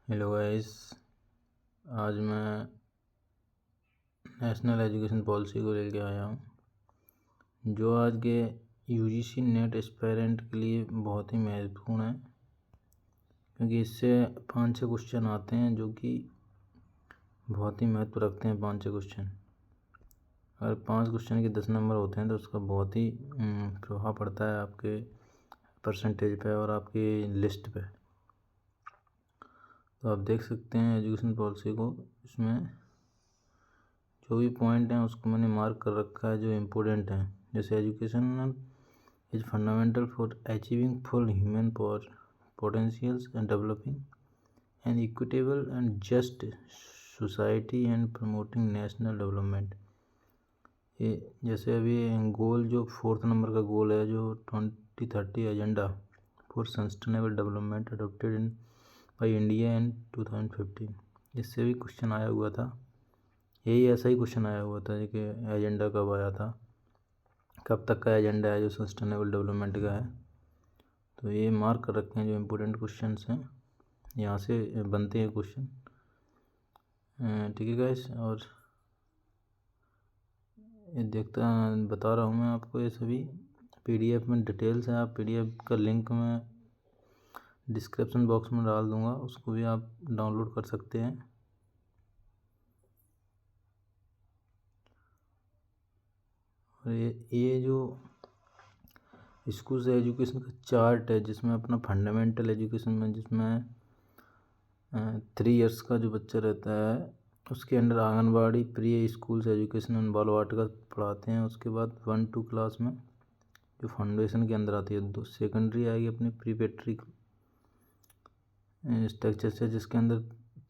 Hello guys. आज मैं national education policy को लेके आया हूँ, जो आज के यूजीसी नेट एस्पायरेंट के लिए बहुत ही महत्वपूर्ण है, क्योंकि इससे 5-6 क्वेश्चन आते हैं जो कि बहुत ही महत्व रखते हैं। 5-6 क्वेश्चन, अगर 5 क्वेश्चन के 10 नंबर होते हैं तो उसका बहुत ही प्रभाव पड़ता है आपके परसेंटेज पे और आपकी लिस्ट पे। तो आप देख सकते हैं एजुकेशन पॉलिसी को, इसमें जो भी पॉइंट हैं उसको मैंने मार्क कर रखा है जो इम्पोर्टेंट हैं। जैसे education is fundamental for achieving full human potentials and developing N equitable and just society and promoting national development. ये जैसे अभी गोल जो 4th नंबर का गोल है, जो 2030 agenda for sustainable development adopted in by India in 2015, इससे भी क्वेश्चन आया हुआ था। यही ऐसा ही क्वेश्चन आया हुआ था कि एजेंडा कब आया था, कब तक का एजेंडा है जो सस्टेनेबल डेवलपमेंट का है। तो ये मार्क कर रखे हैं जो इम्पोर्टेंट क्वेश्चंस हैं, यहाँ से बनते हैं क्वेश्चन। ठीक है गाइस, और ये बता रहा हूँ मैं आपको, ये सभी पीडीएफ में डिटेल्स है। आप पीडीएफ का लिंक मैं डिस्क्रिप्शन बॉक्स में डाल दूँगा, उसको भी आप डाउनलोड कर सकते हैं। और ये जो स्कूल से एजुकेशन का चार्ट है, जिसमें अपना फंडामेंटल एजुकेशन में, जिसमें 3 इयर्स का जो बच्चा रहता है उसके अंडर आंगनबाड़ी, प्री स्कूल से एजुकेशन एंड बालवाटिका पढ़ाते हैं। उसके बाद 1-2 क्लास में जो फाउंडेशन के अंदर आती है, 2 सेकेंडरी आएगी अपनी प्रीपेट्री स्ट्रक्चर से, जिसके अंदर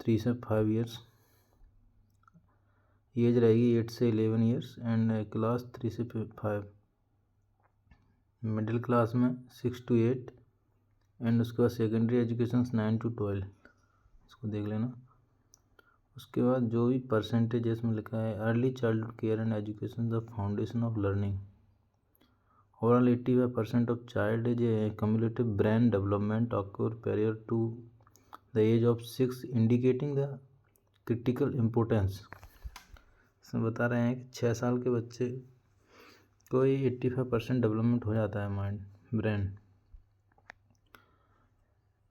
3 से 5 इयर्स एज रहेगी, 8 से 11 इयर्स, एंड क्लास 3 से 5। मिडिल क्लास में 6 to 8, एंड उसके बाद सेकेंडरी एजुकेशन 9 to 12, इसको देख लेना। उसके बाद जो भी परसेंटेज इसमें लिखा है, early childhood care and education the foundation of learning, overall 85% of child age a cumulative brain development occur prior to the age of 6, indicating the critical importance. इसमें बता रहे हैं कि 6 साल के बच्चे को ही 85% डेवलपमेंट हो जाता है माइंड, ब्रेन।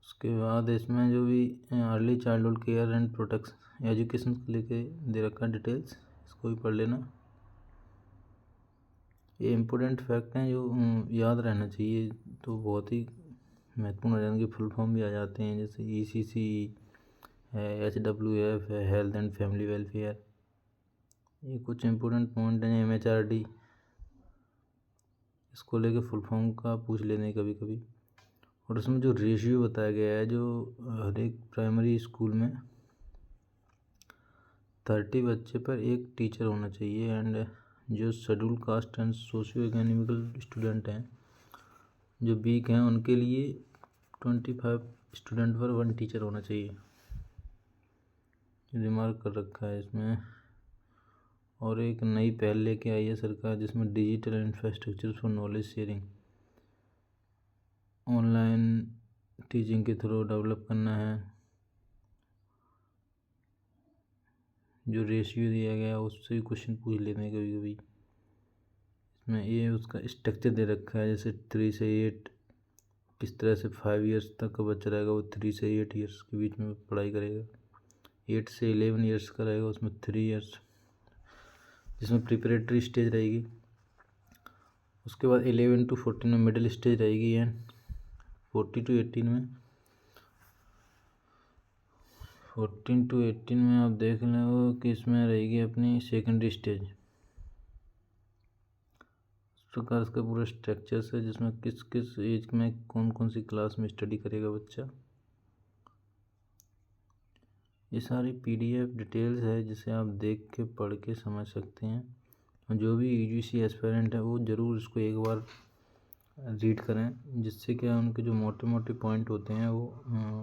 उसके बाद इसमें जो भी early childhood care and protection education को लेके दे रखा है डिटेल्स, इसको भी पढ़ लेना। ये इम्पोर्टेंट फैक्ट हैं जो याद रहना चाहिए, तो बहुत ही महत्वपूर्ण हो जाएंगे। फुल फॉर्म भी आ जाते हैं, जैसे ECC है, HWF है, हेल्थ एंड फैमिली वेलफेयर। ये कुछ इम्पोर्टेंट पॉइंट हैं। MHRD, इसको लेके फुल फॉर्म का पूछ लेते हैं कभी कभी। और उसमें जो रेशियो बताया गया है, जो हर एक प्राइमरी स्कूल में 30 बच्चे पर एक टीचर होना चाहिए, एंड जो schedule caste and socio economical student हैं, जो वीक हैं, उनके लिए 25 स्टूडेंट पर 1 टीचर होना चाहिए, रिमार्क कर रखा है इसमें। और एक नई पहल लेके आई है सरकार, जिसमें digital infrastructure for knowledge sharing online teaching के थ्रू डेवलप करना है। जो रेशियो दिया गया है उससे भी क्वेश्चन पूछ लेते हैं कभी कभी। इसमें ये उसका स्ट्रक्चर दे रखा है, जैसे 3 से 8 किस तरह से 5 इयर्स तक का बच्चा रहेगा, वो 3 से 8 इयर्स के बीच में पढ़ाई करेगा। 8 से 11 इयर्स का रहेगा, उसमें 3 इयर्स, जिसमें प्रिपरेटरी स्टेज रहेगी। उसके बाद 11 to 14 में मिडिल स्टेज रहेगी, एंड 14 to 18 में आप देख लो कि इसमें रहेगी अपनी सेकेंडरी स्टेज। इस प्रकार इसका पूरा स्ट्रक्चर है, जिसमें किस किस एज में कौन कौन सी क्लास में स्टडी करेगा बच्चा। ये सारी PDF डिटेल्स है, जिसे आप देख के पढ़ के समझ सकते हैं। और जो भी UGC एस्पिरेंट है वो ज़रूर इसको एक बार रीड करें, जिससे क्या उनके जो मोटे मोटे पॉइंट होते हैं वो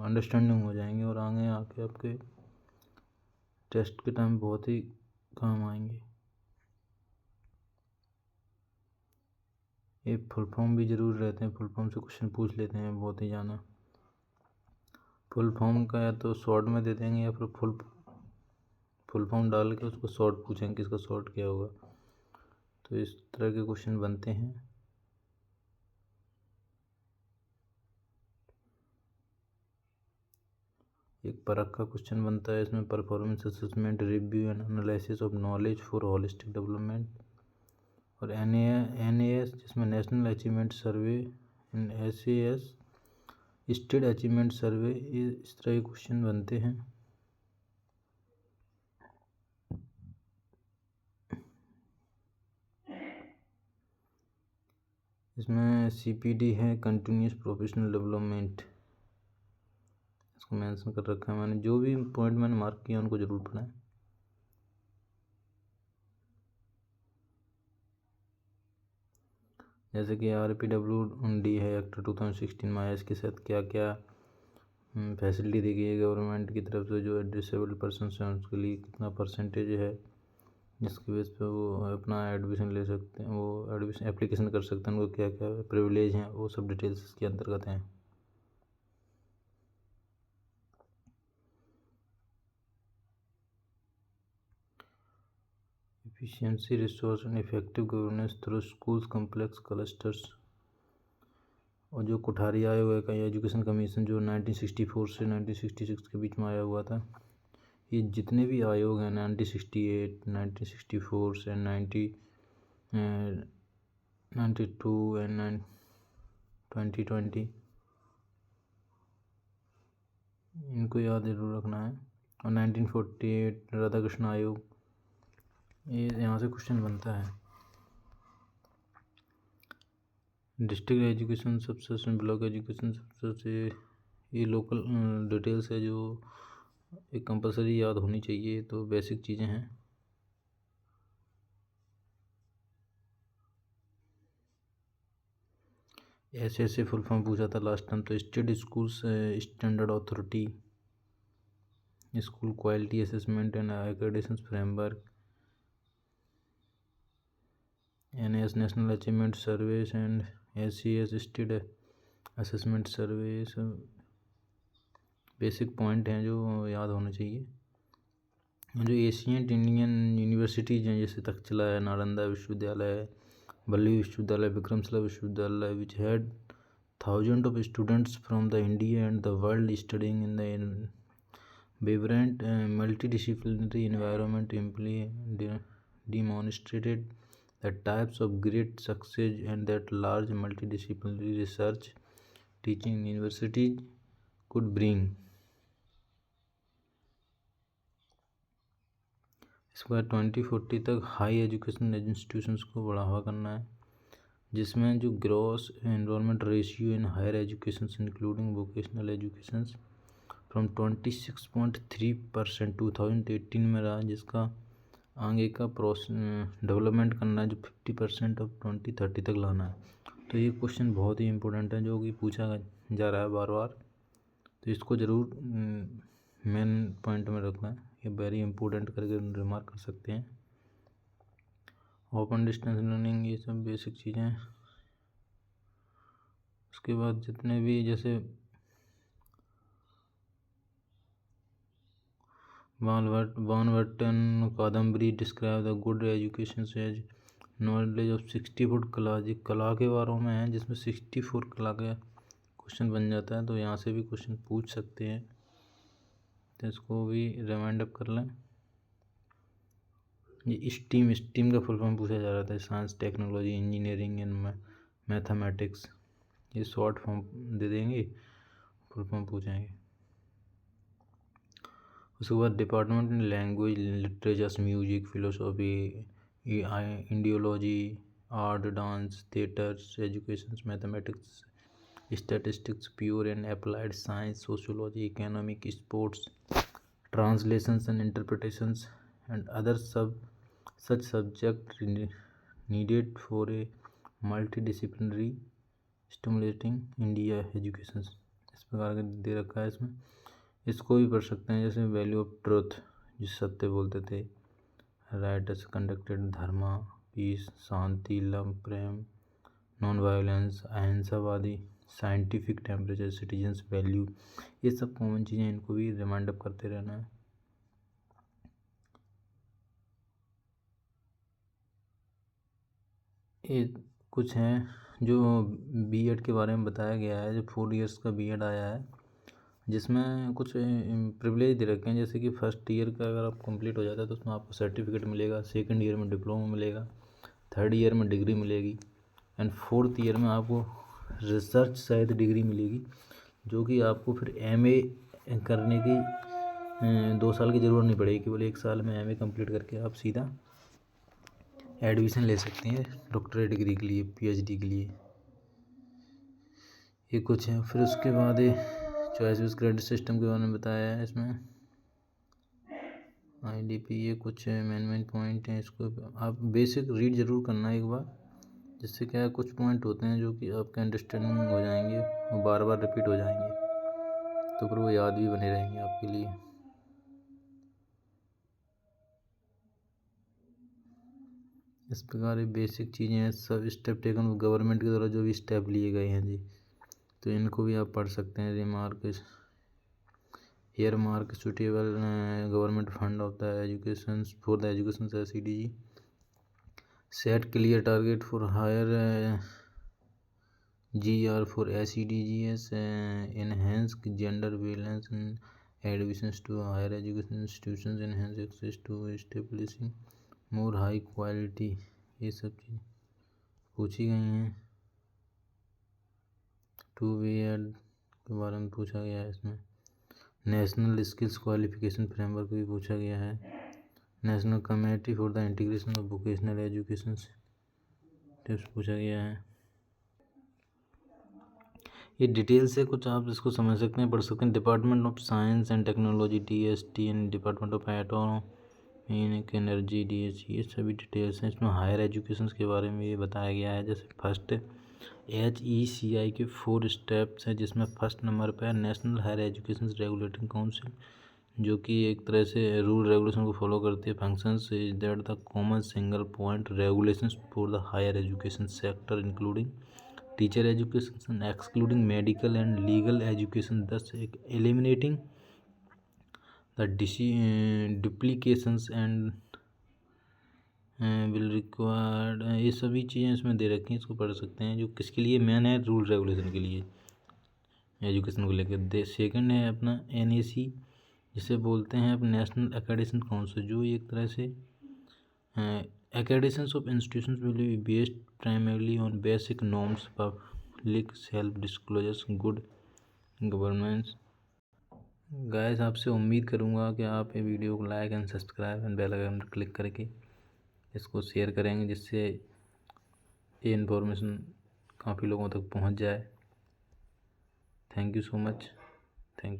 अंडरस्टैंडिंग हो जाएंगे, और आगे आके आपके टेस्ट के टाइम बहुत ही काम आएंगे। ये फुल फॉर्म भी ज़रूर रहते हैं, फुल फॉर्म से क्वेश्चन पूछ लेते हैं बहुत ही जाना। फुल फॉर्म का या तो शॉर्ट में दे देंगे या फिर फुल फॉर्म डाल के उसको शॉर्ट पूछेंगे किसका शॉर्ट क्या होगा। तो इस तरह के क्वेश्चन बनते हैं। एक परख का क्वेश्चन बनता है इसमें, performance assessment review and analysis of knowledge for holistic development. और NAS जिसमें नेशनल अचीवमेंट सर्वे, SAS स्टेट अचीवमेंट सर्वे, इस तरह के क्वेश्चन बनते हैं। इसमें CPD है, कंटिन्यूस प्रोफेशनल डेवलपमेंट, इसको मेंशन कर रखा है मैंने। जो भी पॉइंट मैंने मार्क किया उनको जरूर पढ़ें। जैसे कि RPWD है एक्ट 2016 में, इसके साथ क्या क्या फैसिलिटी दी गई है गवर्नमेंट की तरफ से, जो डिसेबल्ड पर्सन हैं उसके लिए कितना परसेंटेज है, जिसकी बेस पे वो अपना एडमिशन ले सकते हैं, वो एडमिशन एप्लीकेशन कर सकते हैं, उनको क्या क्या प्रिविलेज हैं, वो सब डिटेल्स इसके अंतर्गत हैं। Efficiency, resource and effective governance through schools complex clusters. और जो कोठारी आयोग है का एजुकेशन कमीशन, जो 1964 से 1966 के बीच में आया हुआ था, ये जितने भी आयोग हैं 1968, 1964 से 92 एंड 2020, इनको याद जरूर रखना है। और 1948 राधाकृष्ण आयोग, ये यहाँ से क्वेश्चन बनता है। District education subsection, block education सबसे, ये लोकल डिटेल्स है जो एक कंपलसरी याद होनी चाहिए, तो बेसिक चीज़ें हैं। ऐसे फुल फॉर्म पूछा था लास्ट टाइम, तो state schools standard authority, school quality assessment and accreditation framework, NAS national achievement surveys and SCS state assessment survey, सब बेसिक पॉइंट हैं जो याद होने चाहिए। जो एशियंट इंडियन यूनिवर्सिटीज़ हैं, जैसे तक्षशिला है, नालंदा विश्वविद्यालय, बल्ली विश्वविद्यालय, विक्रमशिला विश्वविद्यालय, which had thousands of students from the India and the world studying in the vibrant multidisciplinary environment, demonstrated the types of great success and that large multidisciplinary research teaching universities could bring. इसके बाद 2040 तक high education institutions को बढ़ावा करना है, जिसमें जो gross enrolment ratio in higher education including vocational education from 26.3% 2018 में रहा, जिसका आगे का डेवलपमेंट करना है, जो 50% ऑफ 2030 तक लाना है। तो ये क्वेश्चन बहुत ही इंपॉर्टेंट है, जो कि पूछा जा रहा है बार बार, तो इसको ज़रूर मेन पॉइंट में रखना है, ये वेरी इंपॉर्टेंट करके रिमार्क कर सकते हैं। ओपन डिस्टेंस लर्निंग, ये सब बेसिक चीज़ें। उसके बाद जितने भी जैसे बानवर्टन Kadambari describe the good education as knowledge of 64 कला, जी कला के बारे में है, जिसमें 64 कला का क्वेश्चन बन जाता है, तो यहाँ से भी क्वेश्चन पूछ सकते हैं, तो इसको भी रिमाइंड अप कर लें। ये स्टीम का फुल फॉर्म पूछा जा रहा था, science technology engineering and mathematics, ये शॉर्ट फॉर्म दे देंगे, फुल फॉर्म पूछेंगे। उसके बाद department in language, literature, music, philosophy, Indology, art, dance, theatres, education, mathematics, statistics, pure and applied science, sociology, economic, sports, translations and interpretations and other such subject needed for a multidisciplinary stimulating India education, इस प्रकार का दे रखा है इसमें। इसको भी पढ़ सकते हैं, जैसे वैल्यू ऑफ ट्रुथ, जिस सत्य बोलते थे, right as conducted, dharma, peace, शांति, लव, प्रेम, नॉन वायलेंस, अहिंसावादी, साइंटिफिक टेम्परेचर, सिटीजन्स वैल्यू, ये सब कॉमन चीज़ें, इनको भी रिमाइंड अप करते रहना है। ये कुछ हैं जो बीएड के बारे में बताया गया है, जो 4 इयर्स का बीएड आया है, जिसमें कुछ प्रिविलेज दे रखे हैं, जैसे कि फर्स्ट ईयर का अगर आप कंप्लीट हो जाता है तो उसमें आपको सर्टिफिकेट मिलेगा, सेकंड ईयर में डिप्लोमा मिलेगा, थर्ड ईयर में डिग्री मिलेगी, एंड फोर्थ ईयर में आपको रिसर्च शायद डिग्री मिलेगी, जो कि आपको फिर एमए करने की 2 साल की ज़रूरत नहीं पड़ेगी, केवल 1 साल में एमए कंप्लीट करके आप सीधा एडमिशन ले सकते हैं डॉक्टरेट डिग्री के लिए, पीएचडी के लिए। ये कुछ है। फिर उसके बाद चॉइस क्रेडिट सिस्टम के बारे में बताया है इसमें, आईडीपी, ये कुछ मेन पॉइंट हैं, इसको आप बेसिक रीड ज़रूर करना एक बार, जिससे क्या है कुछ पॉइंट होते हैं जो कि आपके अंडरस्टैंडिंग हो जाएंगे, वो बार बार रिपीट हो जाएंगे, तो फिर वो याद भी बने रहेंगे आपके लिए। इस प्रकार ये बेसिक चीज़ें हैं, सब स्टेप टेकन गवर्नमेंट के द्वारा, जो भी स्टेप लिए गए हैं जी, तो इनको भी आप पढ़ सकते हैं। Remark, earmark suitable government fund होता है education for the education SEDG, set clear target for higher GR for SEDGs, enhance gender balance in admissions to higher education institutions, enhance access to establishing more high quality, ये सब चीज़ पूछी गई हैं। 2 BEd के बारे में पूछा गया है इसमें। नेशनल स्किल्स क्वालिफिकेशन फ्रेमवर्क भी पूछा गया है। National committee for the integration of vocational education tips पूछा गया है। ये डिटेल से कुछ आप इसको समझ सकते हैं, पढ़ सकते हैं। Department of science and technology DST and department of atomic energy DH, ये सभी डिटेल्स हैं इसमें। हायर एजुकेशन के बारे में ये बताया गया है। जैसे फर्स्ट HECI के 4 स्टेप्स हैं, जिसमें फर्स्ट नंबर पर है national higher education regulating council, जो कि एक तरह से रूल रेगुलेशन को फॉलो करती है। Functions is that the common single point regulations for the higher education sector including teacher education excluding medical and legal education, thus eliminating the duplications and will required, ये सभी चीज़ें इसमें दे रखी हैं, इसको पढ़ सकते हैं। जो किसके लिए मेन है, रूल रेगुलेशन के लिए एजुकेशन को लेकर। सेकंड है अपना NAC, जिसे बोलते हैं अब नेशनल एकेडमिक काउंसिल, जो एक तरह से accreditation of institutions will be based primarily on basic norms, public self-disclosures, good governance। Guys, आपसे उम्मीद करूँगा कि आप ये वीडियो को like and subscribe and bell icon पर क्लिक करके इसको शेयर करेंगे, जिससे ये इन्फॉर्मेशन काफ़ी लोगों तक पहुंच जाए। Thank you so much. Thank you.